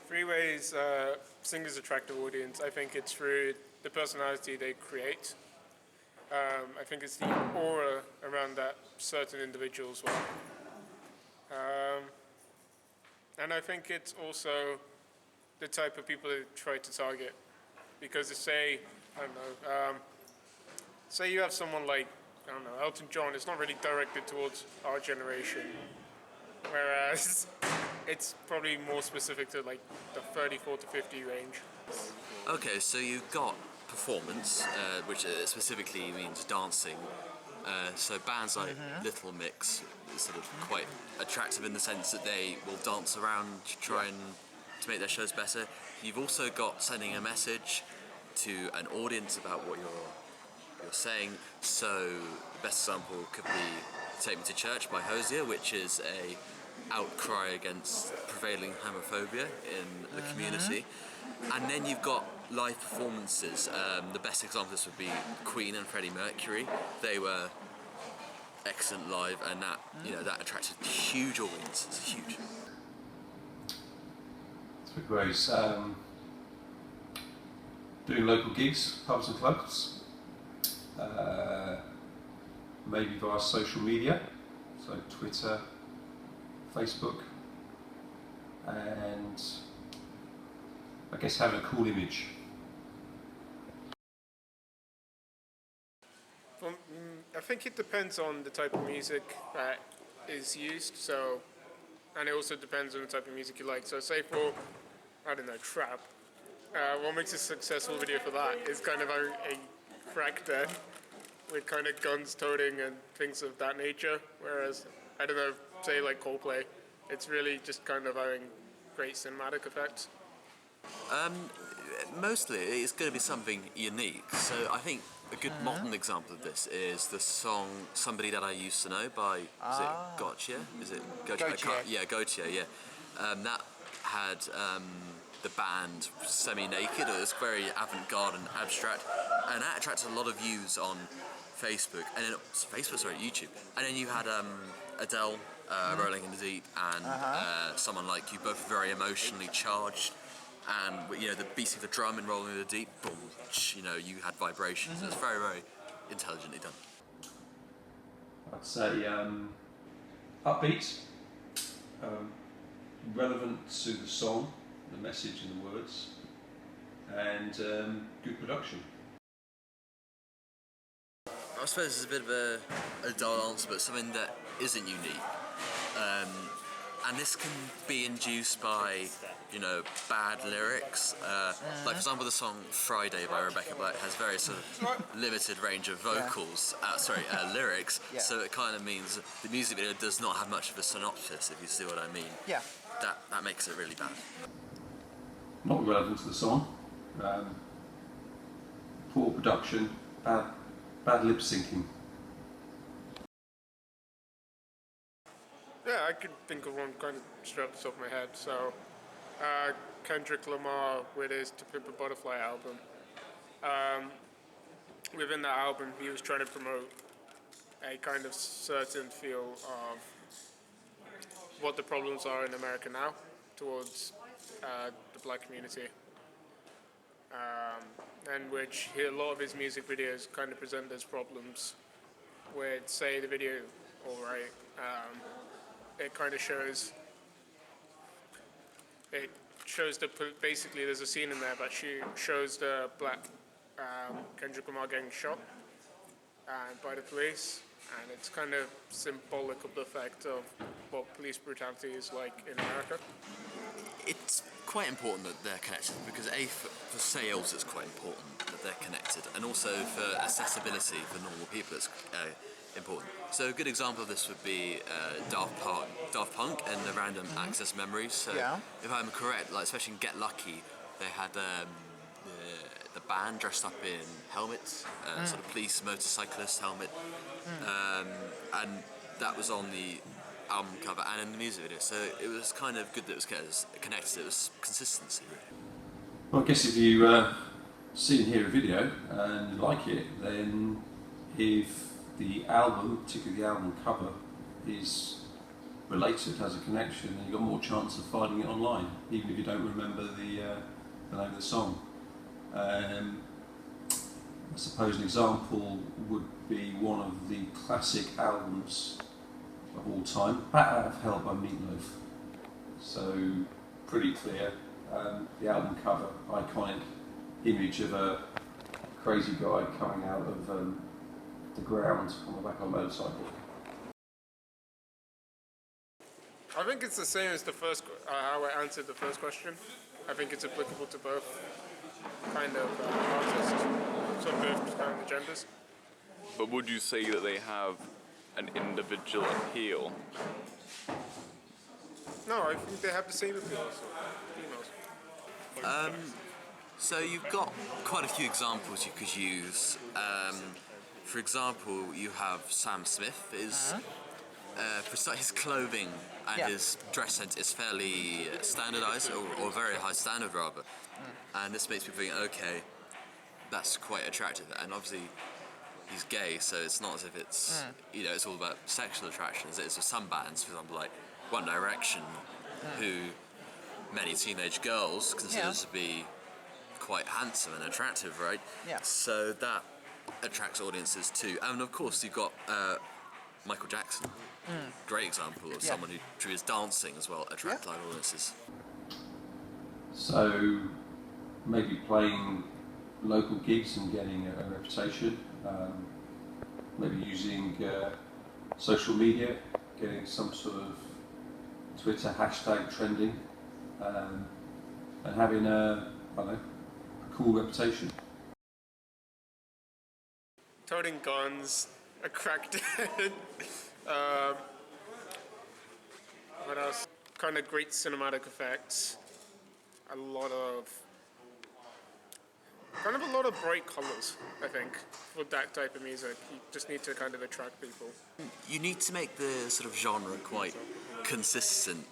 Three ways singers attract the audience. I think it's through the personality they create. I think it's the aura around that certain individual as well. And I think it's also the type of people they try to target. Because say, I don't know, say you have someone like, I don't know, Elton John, it's not really directed towards our generation. Whereas it's probably more specific to like the 34 to 50 range. Okay, so you've got performance, which specifically means dancing. So bands like Little Mix is sort of quite attractive in the sense that they will dance around to try and to make their shows better. You've also got sending a message to an audience about what you're saying. So the best example could be Take Me to Church by Hosier, which is a outcry against prevailing homophobia in the community. And then you've got live performances. The best example of this would be Queen and Freddie Mercury. They were excellent live, and that attracted huge audiences. Huge. Three ways. Doing local gigs, pubs and clubs. Maybe via social media, so Twitter, Facebook, and I guess having a cool image. I think it depends on the type of music that is used, so, and it also depends on the type of music you like. So say for, I don't know, trap, what makes a successful video for that is kind of a crack den with kind of guns toting and things of that nature, whereas, I don't know, say like Coldplay, it's really just kind of having great cinematic effects. Mostly it's going to be something unique. So I think a good modern example of this is the song Somebody That I Used to Know by, is it Gotcha? Is it Gotcha? Yeah, Gotcha, yeah. That had the band semi-naked. It was very avant-garde and abstract, and that attracted a lot of views on Facebook, and then YouTube. And then you had Adele, Rolling in the Deep, and Someone Like You, both very emotionally charged. And the beating of the drum in Rolling in the Deep, boom, you had vibrations. It was very, very intelligently done. I'd say upbeat, relevant to the song, the message and the words, and good production. I suppose it's a bit of a dull answer, but something that isn't unique. And this can be induced by, bad lyrics. Like, for example, the song Friday by Rebecca Black has very sort of limited range of vocals, lyrics, so it kind of means the music video does not have much of a synopsis, if you see what I mean. Yeah. That makes it really bad. Not relevant to the song. Poor production, bad lip syncing. Yeah, I could think of one kind of straight off the top of my head. So, Kendrick Lamar with his To Pimp a Butterfly album. Within that album, he was trying to promote a kind of certain feel of what the problems are in America now towards the black community. And which a lot of his music videos kind of present as problems, where say the video, alright, it kind of shows basically there's a scene in there that shows the black Kendrick Lamar getting shot by the police, and it's kind of symbolic of the effect of what police brutality is like in America. It's quite important that they're connected because for sales it's quite important that they're connected, and also for accessibility for normal people it's important. So a good example of this would be Daft Punk and the Random Access Memories. So if I'm correct, like especially in Get Lucky, they had the band dressed up in helmets, sort of police motorcyclist helmet, and that was on the album cover and in the music video. So it was kind of good that it was connected. It was consistency, really. Well, I guess if you see and hear a video and like it, then if the album, particularly the album cover, is relates to it, has a connection, then you've got more chance of finding it online, even if you don't remember the name of the song. I suppose an example would be one of the classic albums of all time, Bat Out of Hell by Meatloaf. So, pretty clear. The album cover, iconic image of a crazy guy coming out of the ground on the back of a motorcycle. I think it's the same as the first, how I answered the first question. I think it's applicable to both kind of artists, so both kind of genders. But would you say that they have an individual appeal? No, I think they have the same appeal as females. So you've got quite a few examples you could use. For example, you have Sam Smith. His clothing and his dress sense is fairly standardised, or very high standard rather. And this makes me think, okay, that's quite attractive. And obviously, he's gay, so it's not as if it's it's all about sexual attractions. It's with some bands, for example, like One Direction, who many teenage girls consider to be quite handsome and attractive, right? Yeah. So that attracts audiences too. And of course, you've got Michael Jackson. Great example of someone who, through his dancing as well, attracts live audiences. So, maybe playing local gigs and getting a reputation, maybe using social media, getting some sort of Twitter hashtag trending, and having a cool reputation. Toting guns, a cracked head. What else? Kind of great cinematic effects. A lot of bright colours, I think, for that type of music. You just need to kind of attract people. You need to make the sort of genre quite consistent.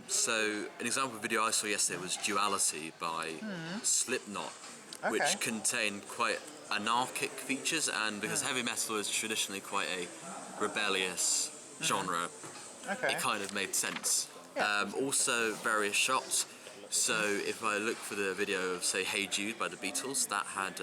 So an example of video I saw yesterday was Duality by Slipknot, which contained quite anarchic features, and because heavy metal is traditionally quite a rebellious genre, it kind of made sense. Also various shots. So if I look for the video of, say, Hey Jude by the Beatles, that had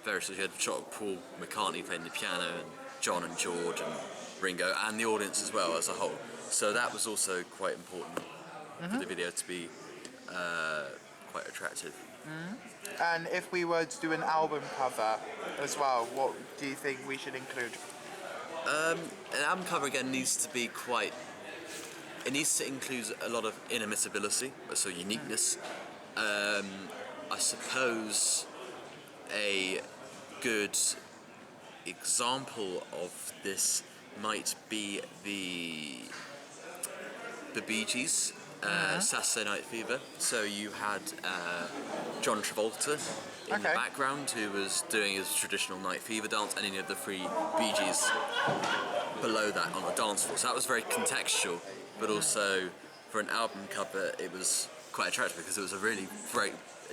various, you had a shot of Paul McCartney playing the piano, and John and George and Ringo, and the audience as well as a whole. So that was also quite important for the video to be quite attractive. And if we were to do an album cover as well, what do you think we should include? An album cover again needs to be quite. It needs to include a lot of inimitability, so uniqueness. I suppose a good example of this might be the Bee Gees, Saturday Night Fever. So you had John Travolta in the background, who was doing his traditional Night Fever dance, and then you had the three Bee Gees below that on the dance floor. So that was very contextual, but also for an album cover it was quite attractive because it was a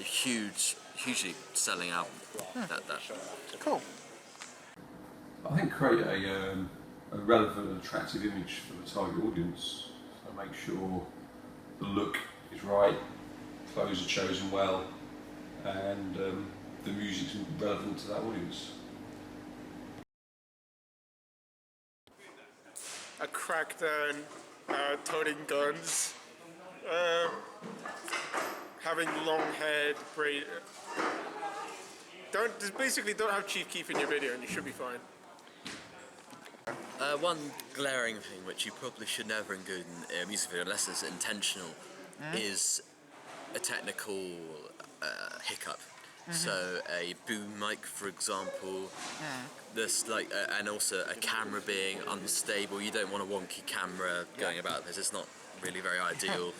hugely selling album. Cool. I think create a relevant, attractive image for the target audience. So make sure the look is right, clothes are chosen well, and the music's relevant to that audience. A crackdown, toting guns, having long hair, braid. Don't have Chief Keef in your video, and you should be fine. One glaring thing which you probably should never include in a music video unless it's intentional is a technical hiccup. So a boom mic, for example, and also a camera being unstable. You don't want a wonky camera going about this. It's not really very ideal.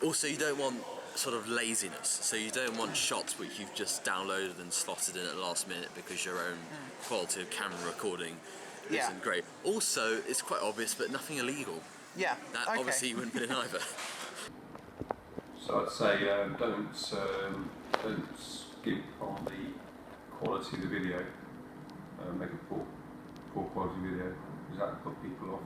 Also, you don't want sort of laziness. So you don't want shots which you've just downloaded and slotted in at the last minute because your own quality of camera recording isn't great. Also, it's quite obvious, but nothing illegal. That obviously you wouldn't put in either. So I'd say don't skimp on the quality of the video. Make a poor quality video, because that will put people off.